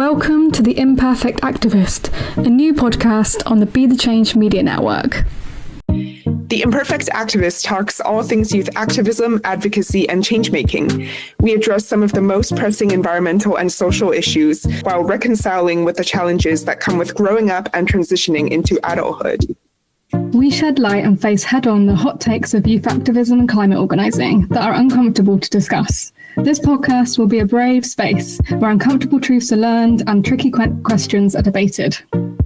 Welcome to the Imperfect Activist, a new podcast on the Be the Change Media Network. The Imperfect Activist talks all things youth activism, advocacy, and change-making. We address some of the most pressing environmental and social issues while reconciling with the challenges that come with growing up and transitioning into adulthood. We shed light and face head-on the hot takes of youth activism and climate organising that are uncomfortable to discuss. This podcast will be a brave space where uncomfortable truths are learned and tricky questions are debated.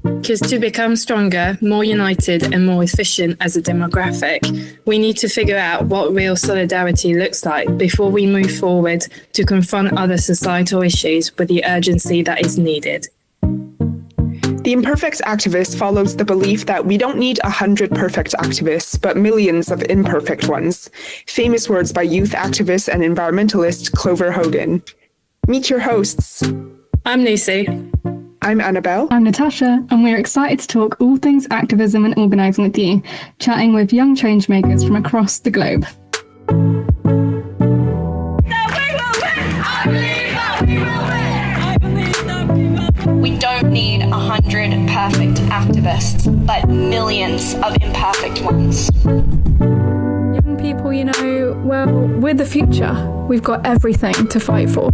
Because to become stronger, more united and more efficient as a demographic, we need to figure out what real solidarity looks like before we move forward to confront other societal issues with the urgency that is needed. The Imperfect Activist follows the belief that we don't need 100 perfect activists, but millions of imperfect ones. Famous words by youth activist and environmentalist Clover Hogan. Meet your hosts. I'm Lucy. I'm Annabelle. I'm Natasha, and we're excited to talk all things activism and organising with you, chatting with young changemakers from across the globe. We don't need 100 perfect activists, but millions of imperfect ones. Young people, we're the future. We've got everything to fight for.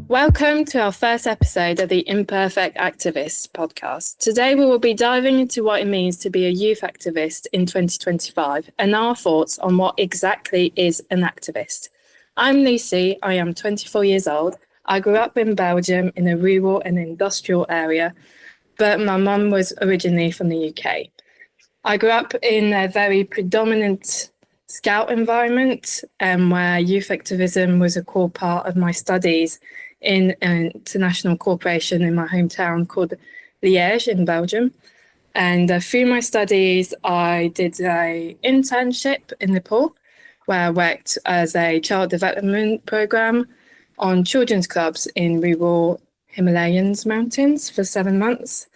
Welcome to our first episode of the Imperfect Activist podcast. Today we will be diving into what it means to be a youth activist in 2025 and our thoughts on what exactly is an activist. I'm Lucy, I am 24 years old. I grew up in Belgium in a rural and industrial area, but my mum was originally from the UK. I grew up in a very predominant Scout environment where youth activism was a core part of my studies in an international corporation in my hometown called Liège in Belgium. And through my studies, I did an internship in Nepal, where I worked as a child development program on children's clubs in rural Himalayan mountains for 7 months,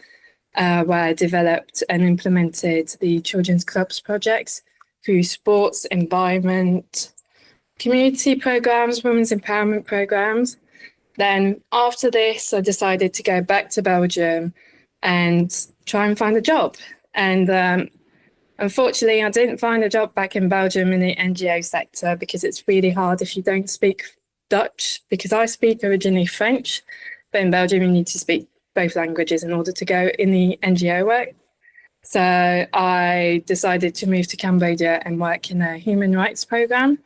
where I developed and implemented the children's clubs projects through sports, environment, community programs, women's empowerment programs. Then after this, I decided to go back to Belgium and try and find a job. And unfortunately, I didn't find a job back in Belgium in the NGO sector because it's really hard if you don't speak Dutch, because I speak originally French, but in Belgium you need to speak both languages in order to go in the NGO work. So I decided to move to Cambodia and work in a human rights program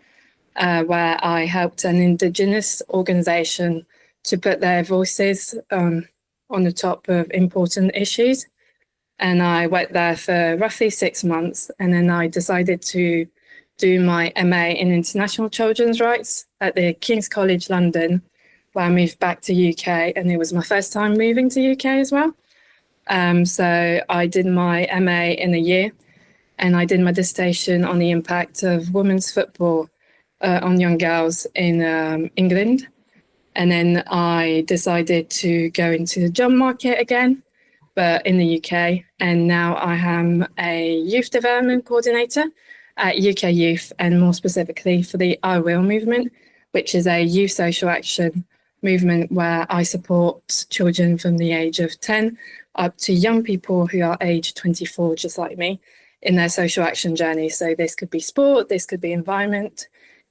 where I helped an indigenous organization to put their voices on the top of important issues. And I worked there for roughly 6 months. And then I decided to do my MA in International Children's Rights at the King's College London, where I moved back to UK. And it was my first time moving to UK as well. So I did my MA in a year, and I did my dissertation on the impact of women's football on young girls in England. And then I decided to go into the job market again, but in the UK. And now I am a youth development coordinator at UK Youth, and more specifically for the I Will movement, which is a youth social action movement where I support children from the age of 10 up to young people who are age 24, just like me, in their social action journey. So this could be sport, this could be environment,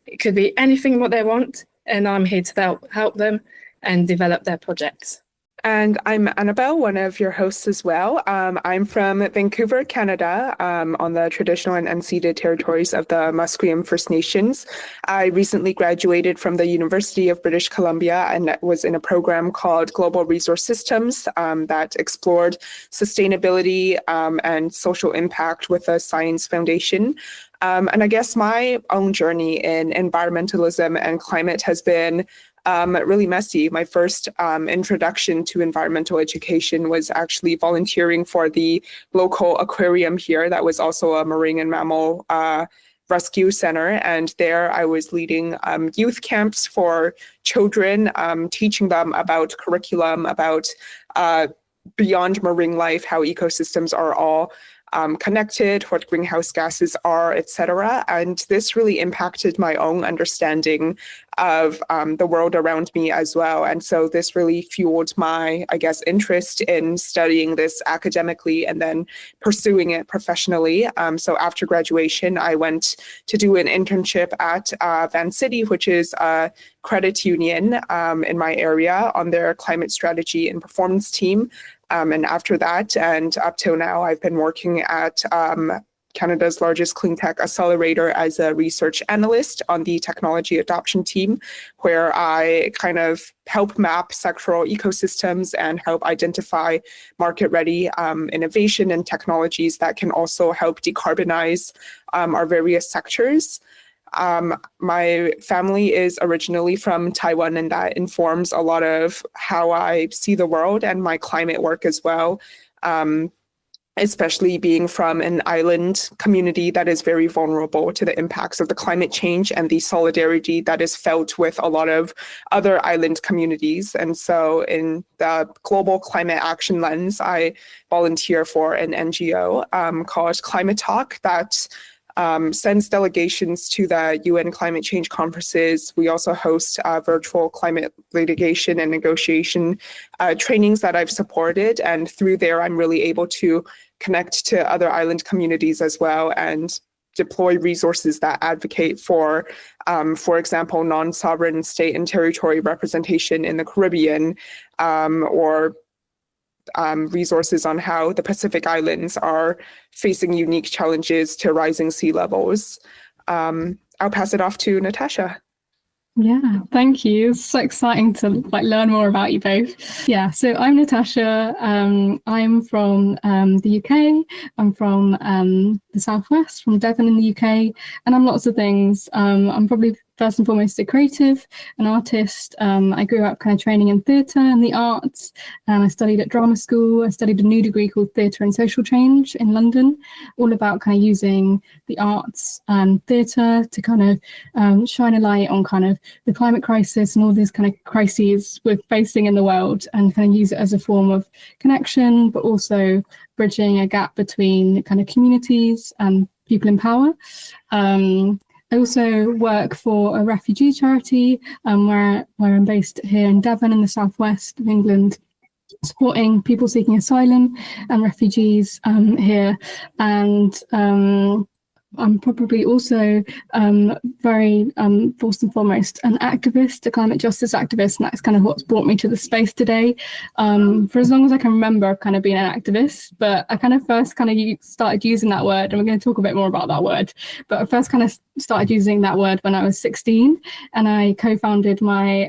it could be anything what they want. And I'm here to help them and develop their projects. And I'm Annabelle, one of your hosts as well. I'm from Vancouver, Canada, on the traditional and unceded territories of the Musqueam First Nations. I recently graduated from the University of British Columbia and was in a program called Global Resource Systems that explored sustainability and social impact with a science foundation. And I guess my own journey in environmentalism and climate has been really messy. My first introduction to environmental education was actually volunteering for the local aquarium here that was also a marine and mammal rescue center. And there I was leading youth camps for children, teaching them about curriculum, about beyond marine life, how ecosystems are all connected, what greenhouse gases are, etc. And this really impacted my own understanding of the world around me as well. And so this really fueled my, I guess, interest in studying this academically and then pursuing it professionally. So after graduation, I went to do an internship at Van City, which is a credit union in my area, on their climate strategy and performance team. And after that, and up till now, I've been working at Canada's largest clean tech accelerator as a research analyst on the technology adoption team, where I kind of help map sectoral ecosystems and help identify market-ready innovation and technologies that can also help decarbonize our various sectors. My family is originally from Taiwan, and that informs a lot of how I see the world and my climate work as well. Especially being from an island community that is very vulnerable to the impacts of the climate change and the solidarity that is felt with a lot of other island communities. And so in the global climate action lens, I volunteer for an NGO called Climate Talk that sends delegations to the UN climate change conferences. We also host virtual climate litigation and negotiation trainings that I've supported. And through there, I'm really able to connect to other island communities as well and deploy resources that advocate for example, non-sovereign state and territory representation in the Caribbean, or resources on how the Pacific Islands are facing unique challenges to rising sea levels. I'll pass it off to Natasha. Yeah, thank you. It's so exciting to learn more about you both. Yeah, so I'm Natasha. I'm from the UK. I'm from the Southwest, from Devon in the UK, and I'm lots of things. I'm probably first and foremost a creative, an artist. I grew up kind of training in theatre and the arts. I studied at drama school. I studied a new degree called Theatre and Social Change in London, all about kind of using the arts and theatre to kind of shine a light on kind of the climate crisis and all these kind of crises we're facing in the world, and kind of use it as a form of connection, but also bridging a gap between kind of communities and people in power. I also work for a refugee charity where I'm based here in Devon in the southwest of England, supporting people seeking asylum and refugees here. And I'm probably also very first and foremost an activist, a climate justice activist, and that's kind of what's brought me to the space today. For as long as I can remember, I've kind of been an activist, but I kind of first kind of started using that word, and we're going to talk a bit more about that word, but I first kind of started using that word when I was 16, and I co-founded my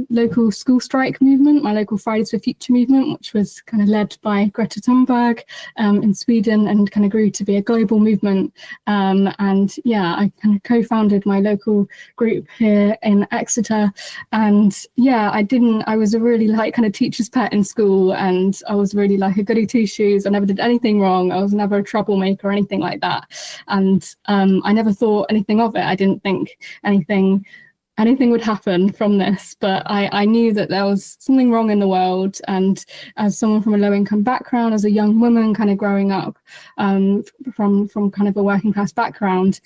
local school strike movement, my local Fridays for Future movement, which was kind of led by Greta Thunberg in Sweden, and kind of grew to be a global movement. And yeah, I kind of co-founded my local group here in Exeter. And yeah, I was a really kind of teacher's pet in school, and I was really like a goody two-shoes. I never did anything wrong. I was never a troublemaker or anything like that. And I never thought anything of it. I didn't think anything would happen from this, but I knew that there was something wrong in the world. And as someone from a low-income background, as a young woman kind of growing up from kind of a working class background,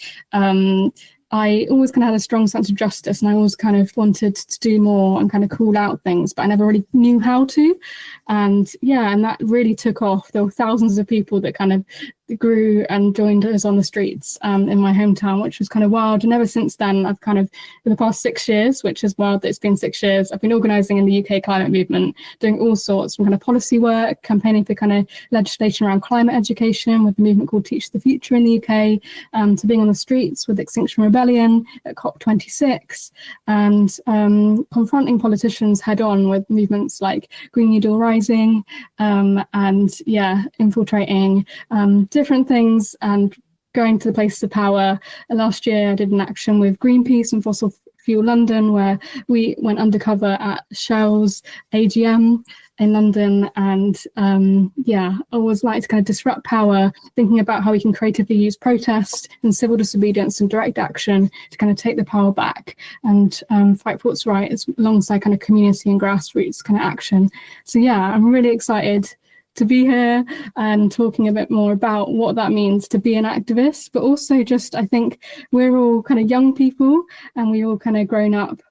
I always kind of had a strong sense of justice, and I always kind of wanted to do more and kind of call out things, but I never really knew how to. And yeah, and that really took off. There were thousands of people that kind of grew and joined us on the streets in my hometown, which was kind of wild. And ever since then, I've kind of, for the past 6 years, which is wild that it's been 6 years, I've been organising in the UK climate movement, doing all sorts from kind of policy work, campaigning for kind of legislation around climate education with a movement called Teach the Future in the UK, to being on the streets with Extinction Rebellion at COP26, and confronting politicians head on with movements like Green New Deal Rising, and yeah, infiltrating different things and going to the places of power. Last year I did an action with Greenpeace and Fossil Fuel London, where we went undercover at Shell's AGM in London, and yeah, I always like to kind of disrupt power, thinking about how we can creatively use protest and civil disobedience and direct action to kind of take the power back and fight for what's right, alongside kind of community and grassroots kind of action. So yeah, I'm really excited to be here and talking a bit more about what that means to be an activist, but also just, I think we're all kind of young people and we all kind of grown up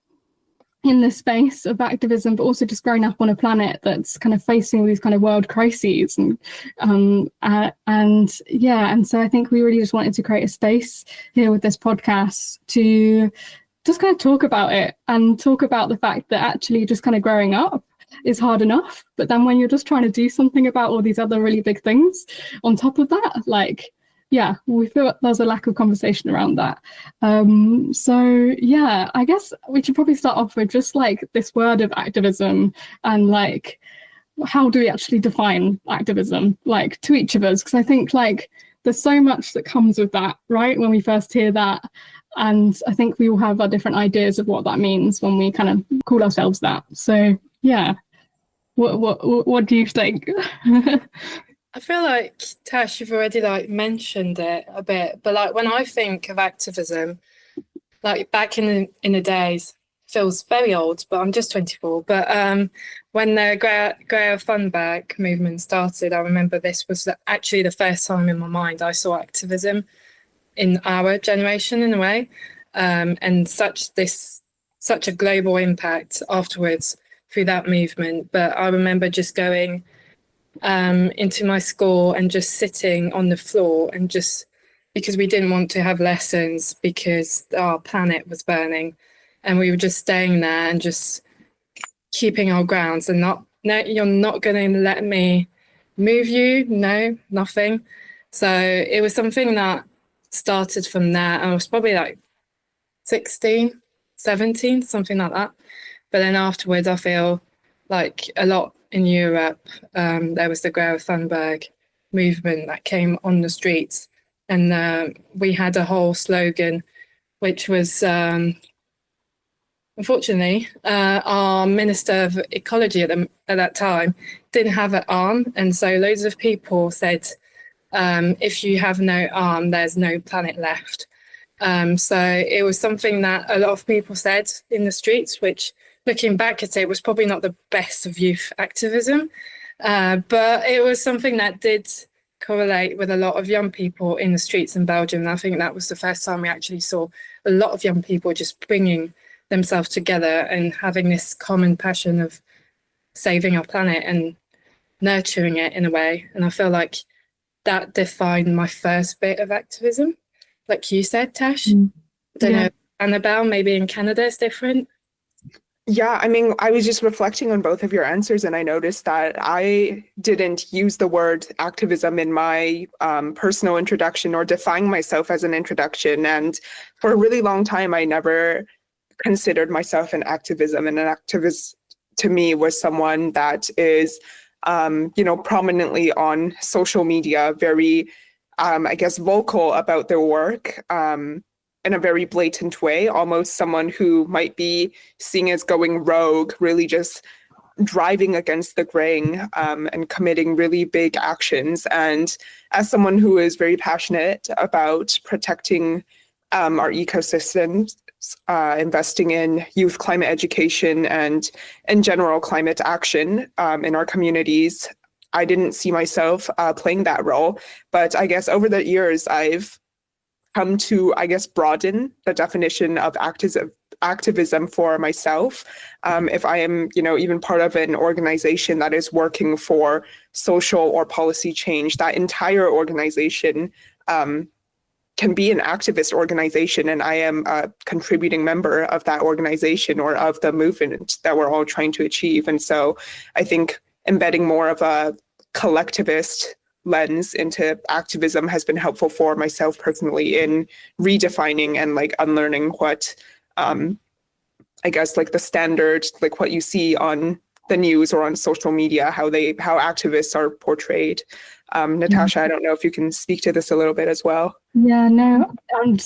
in the space of activism, but also just growing up on a planet that's kind of facing all these kind of world crises. And so I think we really just wanted to create a space here with this podcast to just kind of talk about it and talk about the fact that actually just kind of growing up is hard enough. But then when you're just trying to do something about all these other really big things on top of that, like, yeah, we feel there's a lack of conversation around that. So yeah, I guess we should probably start off with just like this word of activism and like, how do we actually define activism, like to each of us? Because I think like there's so much that comes with that, right? When we first hear that. And I think we all have our different ideas of what that means when we kind of call ourselves that. So yeah, what do you think? I feel like, Tash, you've already like mentioned it a bit, but like when I think of activism, like back in the days, feels very old, but I'm just 24. But when the Greta Thunberg movement started, I remember this was actually the first time in my mind I saw activism in our generation in a way, and such a global impact afterwards through that movement. But I remember just going into my school and just sitting on the floor and just because we didn't want to have lessons because our planet was burning, and we were just staying there and just keeping our grounds and no, you're not going to let me move you, no, nothing. So it was something that started from there. I was probably like 16, 17, something like that. But then afterwards, I feel like a lot in Europe, there was the Greta Thunberg movement that came on the streets, and we had a whole slogan, which was, unfortunately, our Minister of Ecology at that time didn't have an arm, and so loads of people said, if you have no arm, there's no planet left. So it was something that a lot of people said in the streets, which looking back at it was probably not the best of youth activism, but it was something that did correlate with a lot of young people in the streets in Belgium. And I think that was the first time we actually saw a lot of young people just bringing themselves together and having this common passion of saving our planet and nurturing it in a way. And I feel like that defined my first bit of activism. Like you said, Tash, I don't know, Annabelle, maybe in Canada it's different. Yeah, I mean, I was just reflecting on both of your answers, and I noticed that I didn't use the word activism in my personal introduction or define myself as an introduction. And for a really long time, I never considered myself an activism. And an activist to me was someone that is, prominently on social media, very, I guess, vocal about their work. In a very blatant way, almost someone who might be seen as going rogue, really just driving against the grain and committing really big actions. And as someone who is very passionate about protecting our ecosystems, investing in youth climate education and in general climate action in our communities, I didn't see myself playing that role. But I guess over the years, I've come to, I guess, broaden the definition of activism for myself. If I am, even part of an organization that is working for social or policy change, that entire organization can be an activist organization, and I am a contributing member of that organization or of the movement that we're all trying to achieve. And so I think embedding more of a collectivist lens into activism has been helpful for myself personally in redefining and like unlearning what I guess like the standard, like what you see on the news or on social media, how activists are portrayed. Natasha, I don't know if you can speak to this a little bit as well. Yeah, no,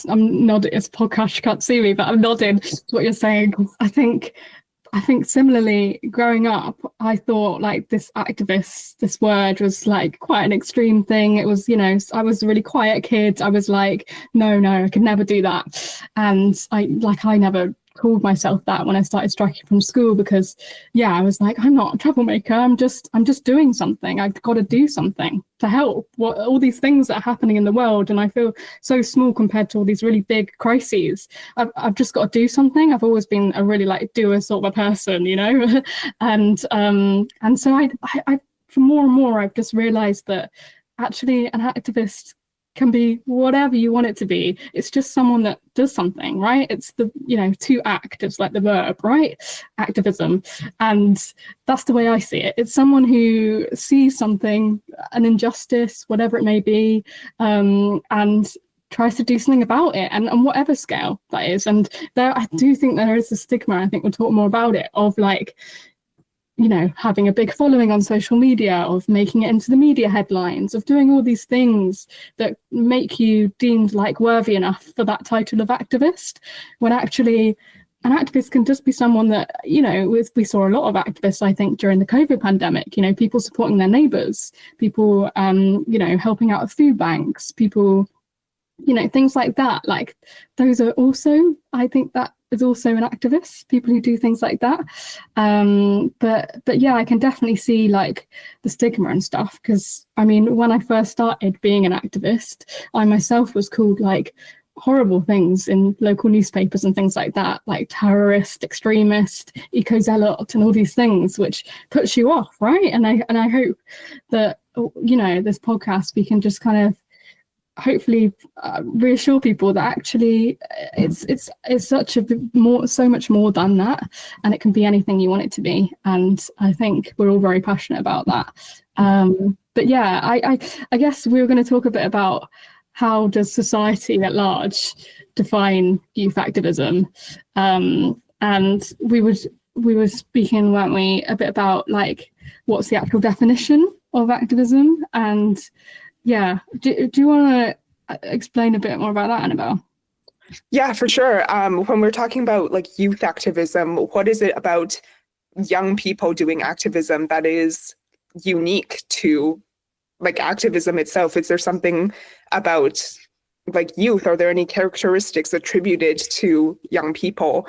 I'm nodding. It's a podcast, you can't see me, but I'm nodding to what you're saying. I think similarly, growing up, I thought like this activist, this word was like quite an extreme thing. It was, I was a really quiet kid. I was like, no, I could never do that. And I never called myself that when I started striking from school, because I was like, I'm not a troublemaker, I'm just doing something. I've got to do something to help all these things that are happening in the world, and I feel so small compared to all these really big crises. I've just got to do something. I've always been a really doer sort of a person, and so I for more and more I've just realized that actually an activist can be whatever you want it to be. It's just someone that does something, right? It's the, to act, it's like the verb, right? Activism. And that's the way I see it. It's someone who sees something, an injustice, whatever it may be, and tries to do something about it, and on whatever scale that is. And I do think there is a stigma, I think we'll talk more about it, of having a big following on social media, of making it into the media headlines, of doing all these things that make you deemed worthy enough for that title of activist, when actually an activist can just be someone that, we saw a lot of activists, I think, during the COVID pandemic, people supporting their neighbours, people, helping out at food banks, people, things like that. Those are also, I think that is also an activist, people who do things like that. But yeah, I can definitely see the stigma and stuff, because when I first started being an activist, I myself was called horrible things in local newspapers and things like that, like terrorist, extremist, eco-zealot, and all these things, which puts you off, right? And I hope that this podcast, we can just kind of hopefully reassure people that actually it's so much more than that, and it can be anything you want it to be. And I think we're all very passionate about that. But yeah, I guess we were going to talk a bit about how does society at large define youth activism, and we were speaking, weren't we, a bit about what's the actual definition of activism. And yeah, do you want to explain a bit more about that, Annabelle? Yeah, for sure. When we're talking about youth activism, what is it about young people doing activism that is unique to activism itself? Is there something about youth? Are there any characteristics attributed to young people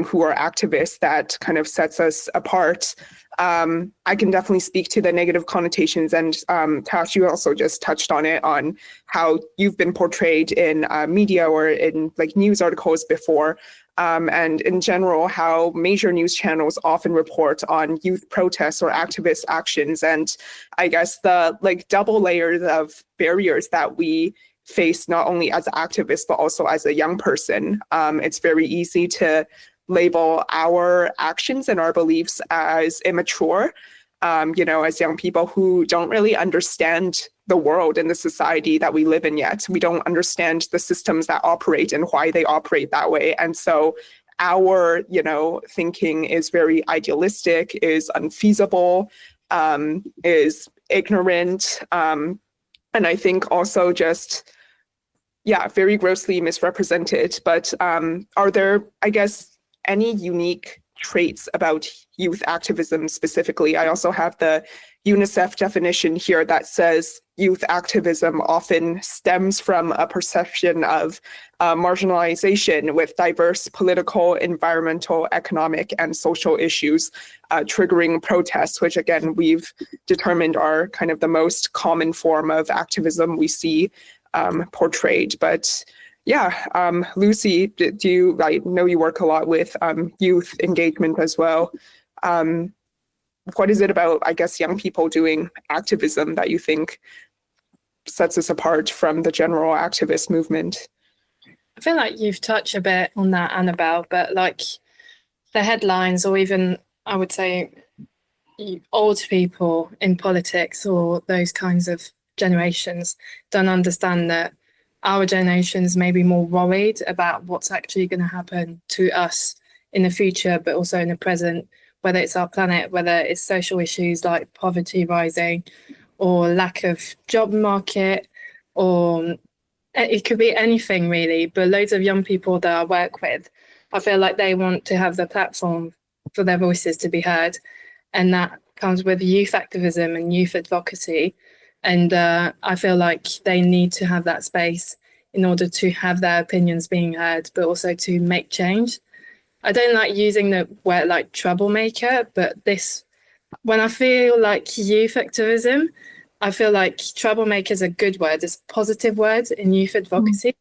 who are activists that kind of sets us apart? I can definitely speak to the negative connotations, and Tash, you also just touched on it, on how you've been portrayed in media or in news articles before, and in general, how major news channels often report on youth protests or activist actions. And I guess the double layers of barriers that we face, not only as activists, but also as a young person. It's very easy to label our actions and our beliefs as immature, as young people who don't really understand the world and the society that we live in yet. We don't understand the systems that operate and why they operate that way. And so our, thinking is very idealistic, is unfeasible, is ignorant, and I think also just, very grossly misrepresented. But are there, I guess, any unique traits about youth activism specifically? I also have the UNICEF definition here that says youth activism often stems from a perception of marginalization with diverse political, environmental, economic, and social issues triggering protests, which again, we've determined are kind of the most common form of activism we see portrayed. But yeah, Lucy, do you, I know you work a lot with youth engagement as well. What is it about, I guess, young people doing activism that you think sets us apart from the general activist movement? I feel like you've touched a bit on that, Annabelle, but the headlines, or even I would say old people in politics or those kinds of generations, don't understand that our generations may be more worried about what's actually going to happen to us in the future, but also in the present, whether it's our planet, whether it's social issues like poverty rising or lack of job market, or it could be anything really. But loads of young people that I work with, I feel like they want to have the platform for their voices to be heard. And that comes with youth activism and youth advocacy. And I feel like they need to have that space in order to have their opinions being heard, but also to make change. I don't like using the word like troublemaker, but when I feel like youth activism, I feel like troublemaker is a good word. It's a positive word in youth advocacy.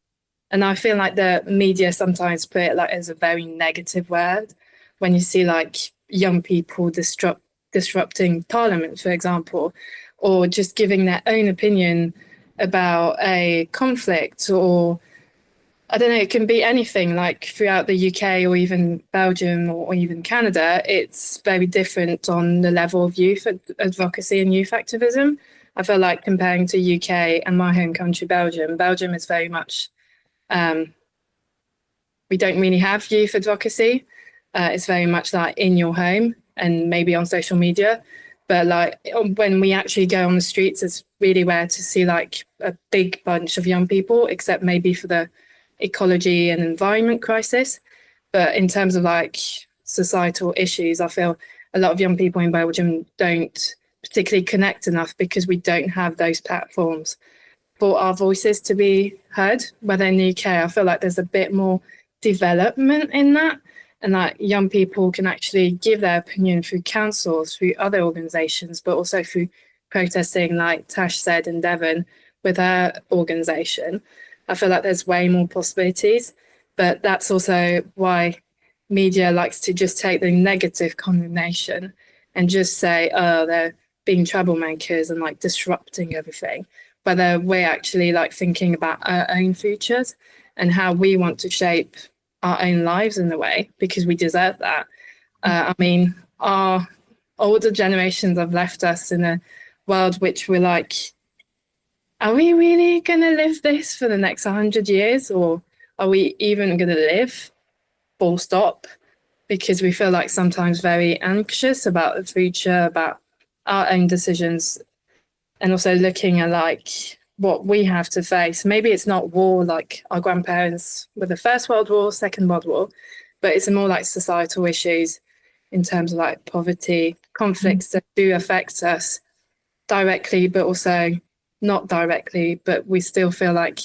And I feel like the media sometimes put it like as a very negative word when you see like young people disrupting parliament, for example, or just giving their own opinion about a conflict, or I don't know, it can be anything like throughout the UK or even Belgium or even Canada. It's very different on the level of youth advocacy and youth activism. I feel like comparing to UK and my home country, Belgium is very much, we don't really have youth advocacy. It's very much like in your home and maybe on social media. But like when we actually go on the streets, it's really rare to see like a big bunch of young people, except maybe for the ecology and environment crisis. But in terms of like societal issues, I feel a lot of young people in Belgium don't particularly connect enough because we don't have those platforms for our voices to be heard. Whether in the UK, I feel like there's a bit more development in that, and that young people can actually give their opinion through councils, through other organisations, but also through protesting, like Tash said in Devon with her organisation. I feel like there's way more possibilities, but that's also why media likes to just take the negative condemnation and just say, oh, they're being troublemakers and like disrupting everything. Whether we're actually like thinking about our own futures and how we want to shape our own lives in a way, because we deserve that. I mean, our older generations have left us in a world which we're like, are we really going to live this for the next 100 years? Or are we even going to live full stop? Because we feel like sometimes very anxious about the future, about our own decisions, and also looking at like what we have to face. Maybe it's not war like our grandparents with the First World War, Second World War, but it's more like societal issues in terms of like poverty, conflicts that do affect us directly, but also not directly, but we still feel like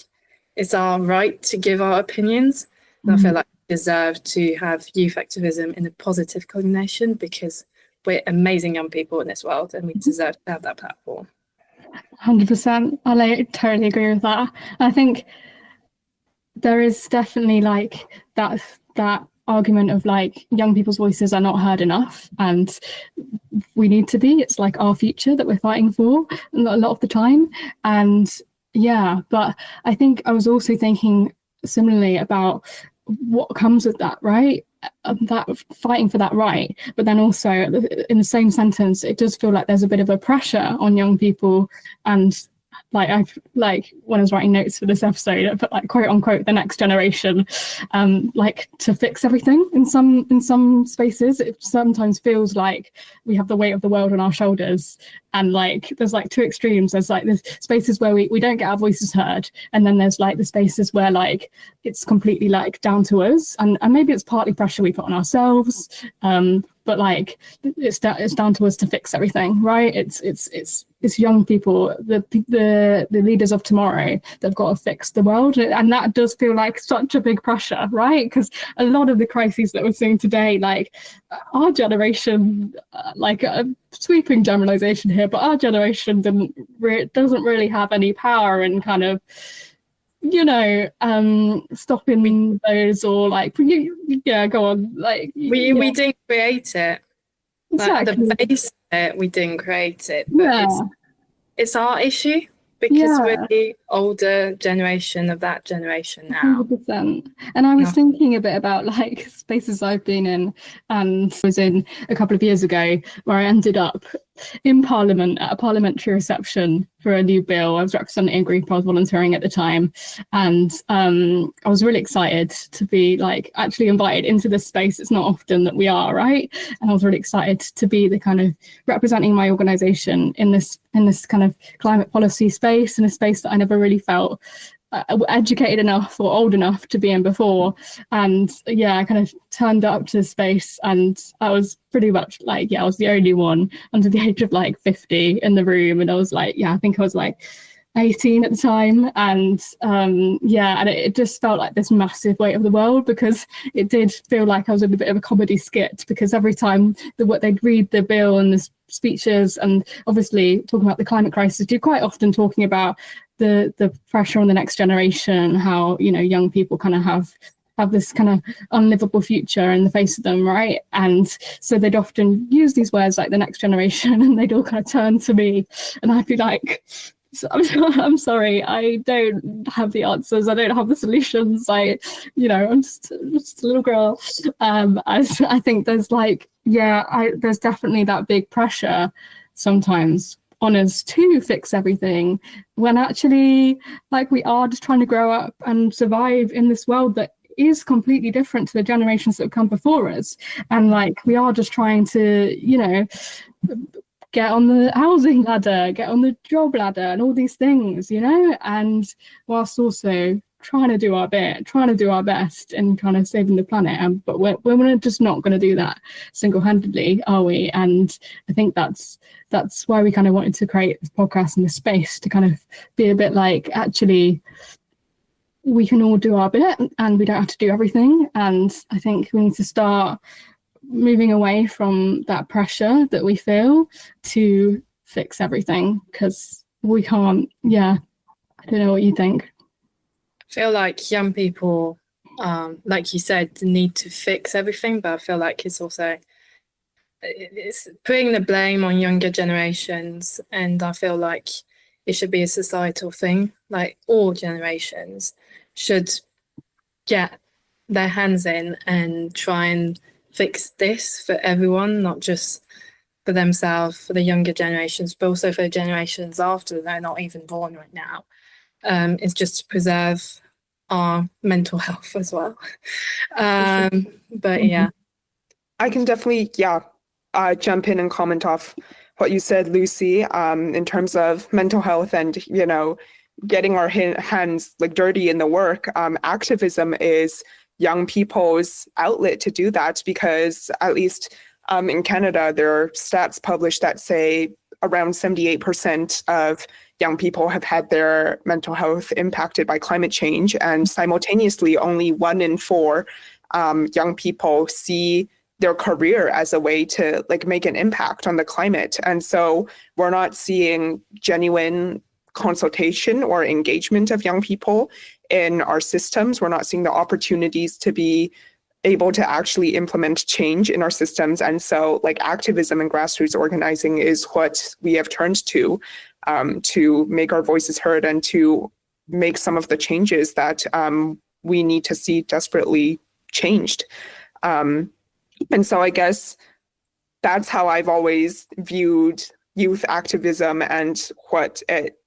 it's our right to give our opinions. And I feel like we deserve to have youth activism in a positive coordination because we're amazing young people in this world and we deserve to have that platform. 100%. I totally agree with that. I think there is definitely like that argument of like young people's voices are not heard enough, and we need to be. It's like our future that we're fighting for a lot of the time. And yeah, but I think I was also thinking similarly about what comes with that, right? That fighting for that right, but then also in the same sentence, it does feel like there's a bit of a pressure on young people. And like when I was writing notes for this episode, I put like quote unquote the next generation, like to fix everything. In some spaces, it sometimes feels like we have the weight of the world on our shoulders, and like there's like two extremes. There's like there's spaces where we don't get our voices heard, and then there's like the spaces where like it's completely like down to us, and maybe it's partly pressure we put on ourselves, but like it's down to us to fix everything, right? It's young people, the leaders of tomorrow, that've got to fix the world, and that does feel like such a big pressure, right? Because a lot of the crises that we're seeing today, like our generation, like a sweeping generalization here, but our generation doesn't really have any power in kind of, you know, stopping those, or like, yeah, go on, like we didn't create it. Exactly. Like the base of it, we didn't create it, but yeah. it's our issue because we're the older generation of that generation now. 100%. And I was thinking a bit about like spaces I've been in, and was in a couple of years ago where I ended up in Parliament at a parliamentary reception for a new bill. I was representing a group I was volunteering at the time, and I was really excited to be like actually invited into this space. It's not often that we are, right? And I was really excited to be the kind of representing my organisation in this kind of climate policy space, in a space that I never really felt educated enough or old enough to be in before. And yeah, I kind of turned up to the space, and I was pretty much like, I was the only one under the age of like 50 in the room, and I was like, I think I was like 18 at the time, and and it just felt like this massive weight of the world, because it did feel like I was in a bit of a comedy skit, because every time they'd read the bill and the speeches, and obviously talking about the climate crisis, you're quite often talking about the pressure on the next generation, how, you know, young people kind of have this kind of unlivable future in the face of them, right? And so they'd often use these words like the next generation, and they'd all kind of turn to me, and I'd be like, I'm sorry, I don't have the answers, I don't have the solutions, I'm just a little girl. I think there's there's definitely that big pressure sometimes on us to fix everything, when actually, like, we are just trying to grow up and survive in this world that is completely different to the generations that have come before us. And like, we are just trying to, you know, get on the housing ladder, get on the job ladder, and all these things, you know, and whilst also trying to do our bit, trying to do our best in kind of saving the planet. But we're just not going to do that single-handedly, are we? And I think that's why we kind of wanted to create this podcast and this space, to kind of be a bit like, actually, we can all do our bit and we don't have to do everything. And I think we need to start moving away from that pressure that we feel to fix everything, because we can't. I don't know what you think. I feel like young people, like you said, need to fix everything, but I feel like it's putting the blame on younger generations, and I feel like it should be a societal thing. Like, all generations should get their hands in and try and fix this for everyone, not just for themselves, for the younger generations, but also for the generations after. They're not even born right now. It's just to preserve our mental health as well. But yeah. I can definitely, jump in and comment off what you said, Lucy, in terms of mental health and, you know, getting our hands like dirty in the work. Activism is young people's outlet to do that, because at least in Canada, there are stats published that say around 78% of young people have had their mental health impacted by climate change, and simultaneously only 1 in 4 young people see their career as a way to like make an impact on the climate. And so we're not seeing genuine consultation or engagement of young people in our systems. We're not seeing the opportunities to be able to actually implement change in our systems. And so like activism and grassroots organizing is what we have turned to make our voices heard and to make some of the changes that we need to see desperately changed. And so I guess that's how I've always viewed youth activism and what it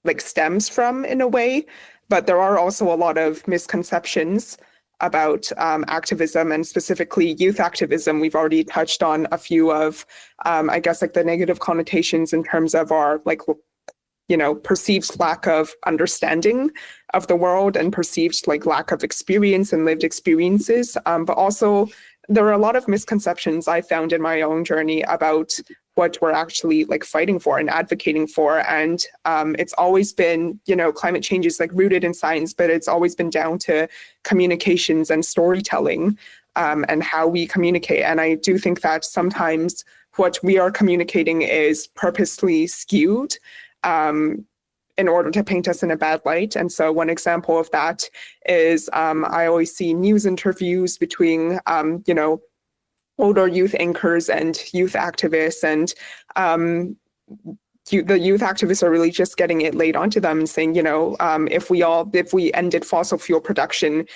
like stems from, in a way. But there are also a lot of misconceptions about activism, and specifically youth activism. We've already touched on a few of, I guess, like the negative connotations in terms of our like, you know, perceived lack of understanding of the world and perceived like lack of experience and lived experiences. But also there are a lot of misconceptions I found in my own journey about what we're actually like fighting for and advocating for. And it's always been, you know, climate change is like rooted in science, but it's always been down to communications and storytelling and how we communicate. And I do think that sometimes what we are communicating is purposely skewed in order to paint us in a bad light. And so one example of that is I always see news interviews between, you know, older youth anchors and youth activists, and the youth activists are really just getting it laid onto them and saying, you know, if we ended fossil fuel production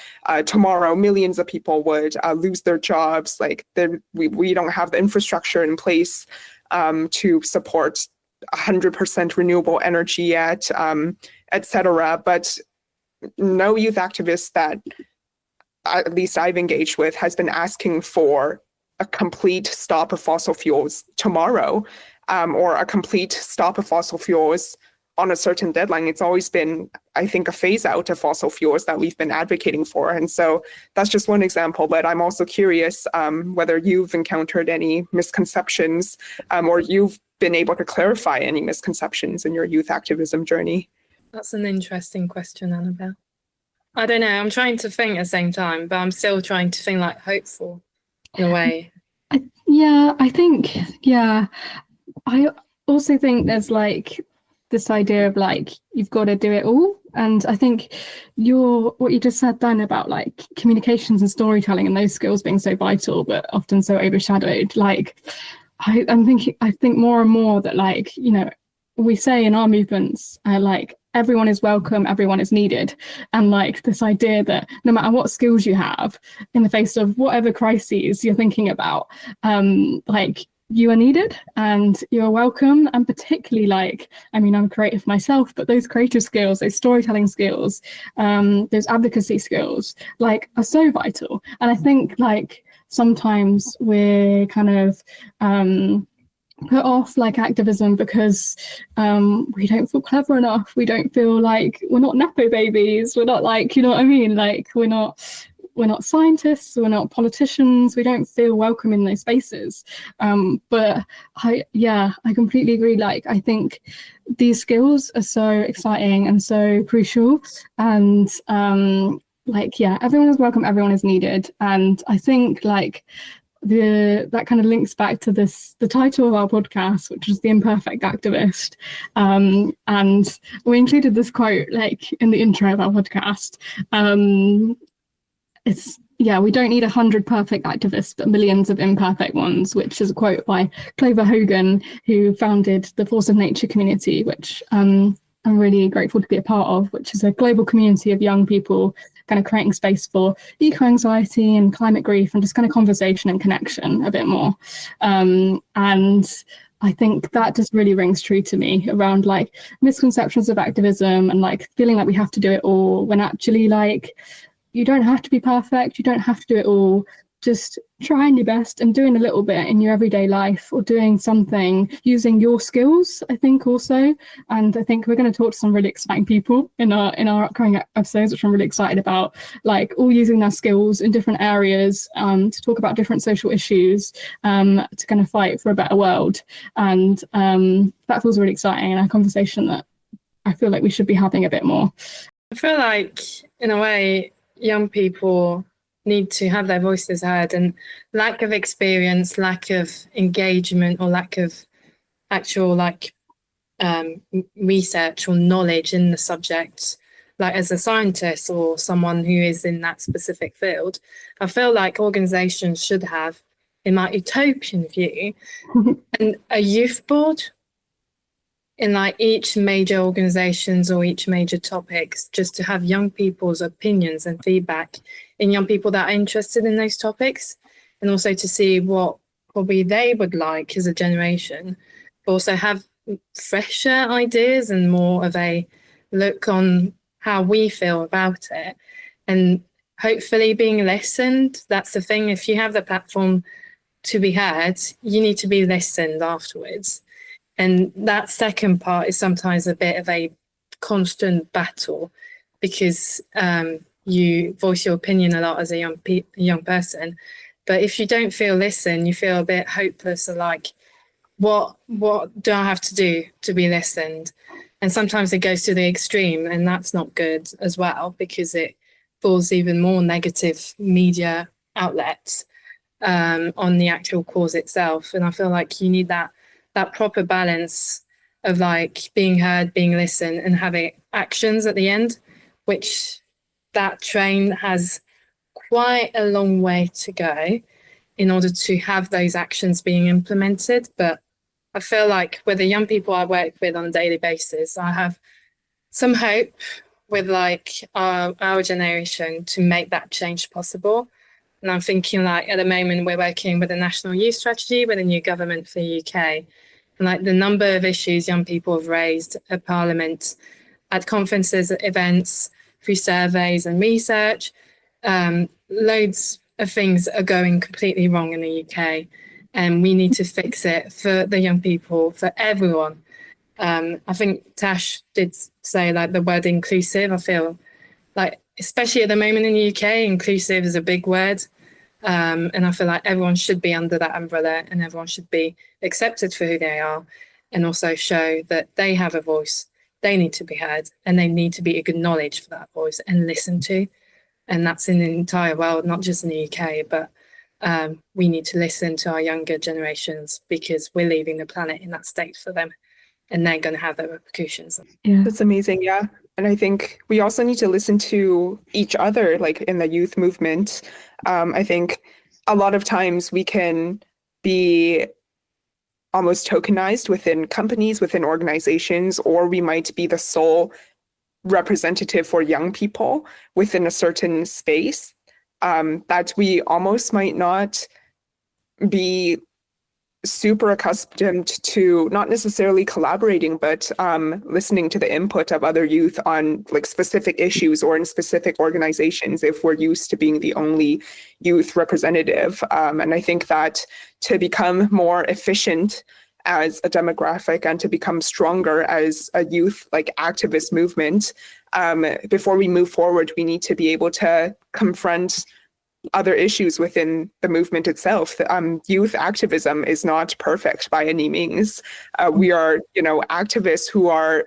tomorrow, millions of people would lose their jobs. Like we don't have the infrastructure in place to support 100% renewable energy yet, et cetera. But no youth activist that at least I've engaged with has been asking for a complete stop of fossil fuels tomorrow, or a complete stop of fossil fuels on a certain deadline. It's always been, I think, a phase out of fossil fuels that we've been advocating for. And so that's just one example, but I'm also curious whether you've encountered any misconceptions or you've been able to clarify any misconceptions in your youth activism journey. That's an interesting question, Annabelle. I don't know. I'm trying to think at the same time, but I'm still trying to think like hopeful in a way. I also think there's like this idea of like you've got to do it all, and I think what you just said then about like communications and storytelling and those skills being so vital but often so overshadowed. Like I think more and more that like, you know, we say in our movements like everyone is welcome, everyone is needed, and like this idea that no matter what skills you have in the face of whatever crises you're thinking about, like you are needed and you're welcome. And particularly like, I mean, I'm creative myself, but those creative skills, those storytelling skills, those advocacy skills, like are so vital. And I think like sometimes we're kind of put off like activism because we don't feel clever enough. We don't feel like we're not Nepo babies. We're not like, you know what I mean? Like we're not scientists, we're not politicians, we don't feel welcome in those spaces. But I completely agree. Like I think these skills are so exciting and so crucial, and everyone is welcome, everyone is needed. And I think like that kind of links back to the title of our podcast, which is The Imperfect Activist. And we included this quote like in the intro of our podcast. We don't need 100 perfect activists, but millions of imperfect ones, which is a quote by Clover Hogan, who founded the Force of Nature community, which I'm really grateful to be a part of, which is a global community of young people kind of creating space for eco-anxiety and climate grief and just kind of conversation and connection a bit more. And I think that just really rings true to me around like misconceptions of activism and like feeling like we have to do it all, when actually like you don't have to be perfect, you don't have to do it all. Just trying your best and doing a little bit in your everyday life, or doing something using your skills, I think also. And I think we're going to talk to some really exciting people in our upcoming episodes, which I'm really excited about, like all using their skills in different areas to talk about different social issues, to kind of fight for a better world. And that feels really exciting, and a conversation that I feel like we should be having a bit more. I feel like in a way young people need to have their voices heard, and lack of experience, lack of engagement, or lack of actual like research or knowledge in the subject, like as a scientist or someone who is in that specific field, I feel like organizations should have, in my utopian view, and a youth board in like each major organizations or each major topics, just to have young people's opinions and feedback in young people that are interested in those topics, and also to see what probably they would like as a generation, but also have fresher ideas and more of a look on how we feel about it, and hopefully being listened. That's the thing. If you have the platform to be heard, you need to be listened afterwards. And that second part is sometimes a bit of a constant battle, because you voice your opinion a lot as a young person. But if you don't feel listened, you feel a bit hopeless, or like, what do I have to do to be listened? And sometimes it goes to the extreme, and that's not good as well, because it pulls even more negative media outlets on the actual cause itself. And I feel like you need that proper balance of like being heard, being listened, and having actions at the end, which that train has quite a long way to go in order to have those actions being implemented. But I feel like with the young people I work with on a daily basis, I have some hope with like our generation to make that change possible. And I'm thinking like at the moment we're working with a national youth strategy with a new government for the UK. And like the number of issues young people have raised at Parliament, at conferences, at events, through surveys and research, loads of things are going completely wrong in the UK. And we need to fix it for the young people, for everyone. I think Tash did say like the word inclusive. I feel like, especially at the moment in the UK, inclusive is a big word. And I feel like everyone should be under that umbrella and everyone should be accepted for who they are, and also show that they have a voice. They need to be heard and they need to be acknowledged for that voice and listened to. And that's in the entire world, not just in the UK, but we need to listen to our younger generations because we're leaving the planet in that state for them and they're going to have their repercussions. Yeah. That's amazing. Yeah. And I think we also need to listen to each other, like in the youth movement. I think a lot of times we can be almost tokenized within companies, within organizations, or we might be the sole representative for young people within a certain space, that we almost might not be super accustomed to, not necessarily collaborating, but listening to the input of other youth on like specific issues or in specific organizations if we're used to being the only youth representative. And I think that to become more efficient as a demographic and to become stronger as a youth like activist movement, before we move forward, we need to be able to confront other issues within the movement itself. Youth activism is not perfect by any means. We are, activists who are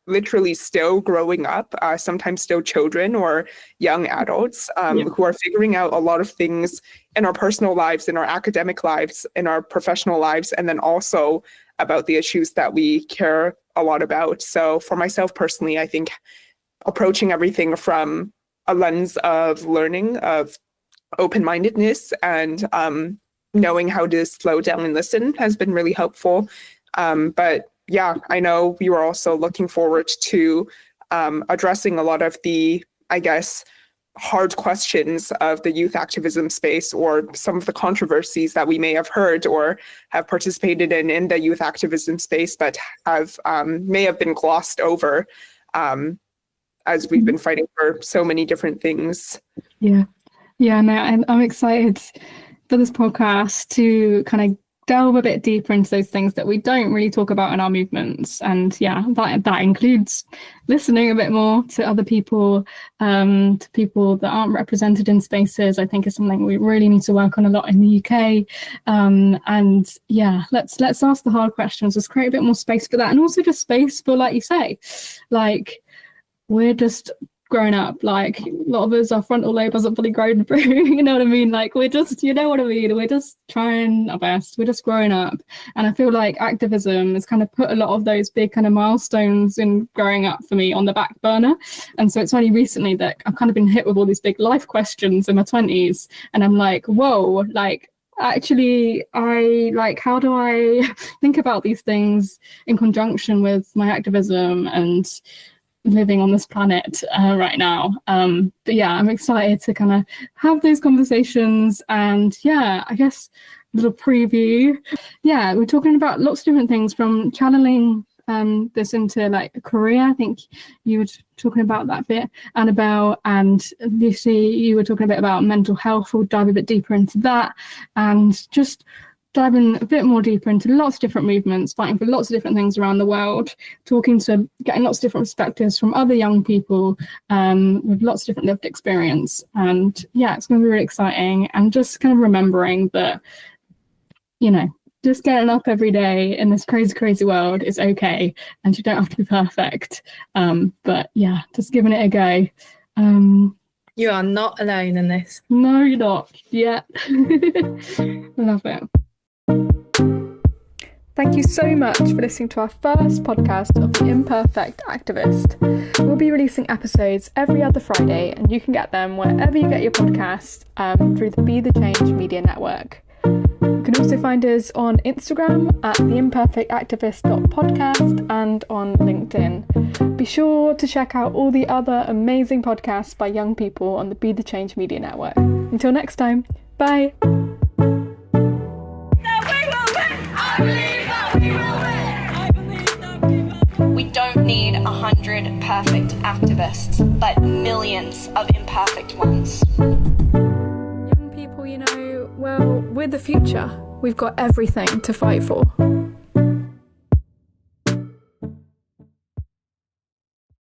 literally still growing up, sometimes still children or young adults, who are figuring out a lot of things in our personal lives, in our academic lives, in our professional lives, and then also about the issues that we care a lot about. So for myself personally, I think approaching everything from a lens of learning, of open-mindedness, and knowing how to slow down and listen has been really helpful. But yeah, I know we were also looking forward to addressing a lot of the, I guess, hard questions of the youth activism space, or some of the controversies that we may have heard or have participated in the youth activism space, but may have been glossed over as we've been fighting for so many different things. Yeah, no, I'm excited for this podcast to kind of delve a bit deeper into those things that we don't really talk about in our movements. And yeah, that includes listening a bit more to other people, to people that aren't represented in spaces. I think is something we really need to work on a lot in the UK. And yeah, let's ask the hard questions. Let's create a bit more space for that, and also just space for, like you say, like we're just grown up, like a lot of us, our frontal lobe hasn't fully grown through, you know what I mean? Like we're just, you know what I mean? We're just trying our best. We're just growing up. And I feel like activism has kind of put a lot of those big kind of milestones in growing up for me on the back burner. And so it's only recently that I've kind of been hit with all these big life questions in my 20s. And I'm like, whoa, like, actually, how do I think about these things in conjunction with my activism and living on this planet right now. But yeah, I'm excited to kind of have those conversations. And yeah, I guess a little preview. Yeah, we're talking about lots of different things, from channeling this into like a career. I think you were talking about that bit, Annabelle, and Lucy, you were talking a bit about mental health. We'll dive a bit deeper into that, and just diving a bit more deeper into lots of different movements, fighting for lots of different things around the world, getting lots of different perspectives from other young people with lots of different lived experience. And yeah, it's going to be really exciting. And just kind of remembering that, just getting up every day in this crazy, crazy world is okay. And you don't have to be perfect. But yeah, just giving it a go. You are not alone in this. No, you're not. Yeah. Love it. Thank you so much for listening to our first podcast of the Imperfect Activist. We'll be releasing episodes every other Friday, and you can get them wherever you get your podcast through the Be the Change Media Network. You can also find us on Instagram at theimperfectactivist.podcast and on LinkedIn. Be sure to check out all the other amazing podcasts by young people on the Be the Change Media Network. Until next time, bye! We don't need 100 perfect activists, but millions of imperfect ones. Young people, well, we're the future. We've got everything to fight for.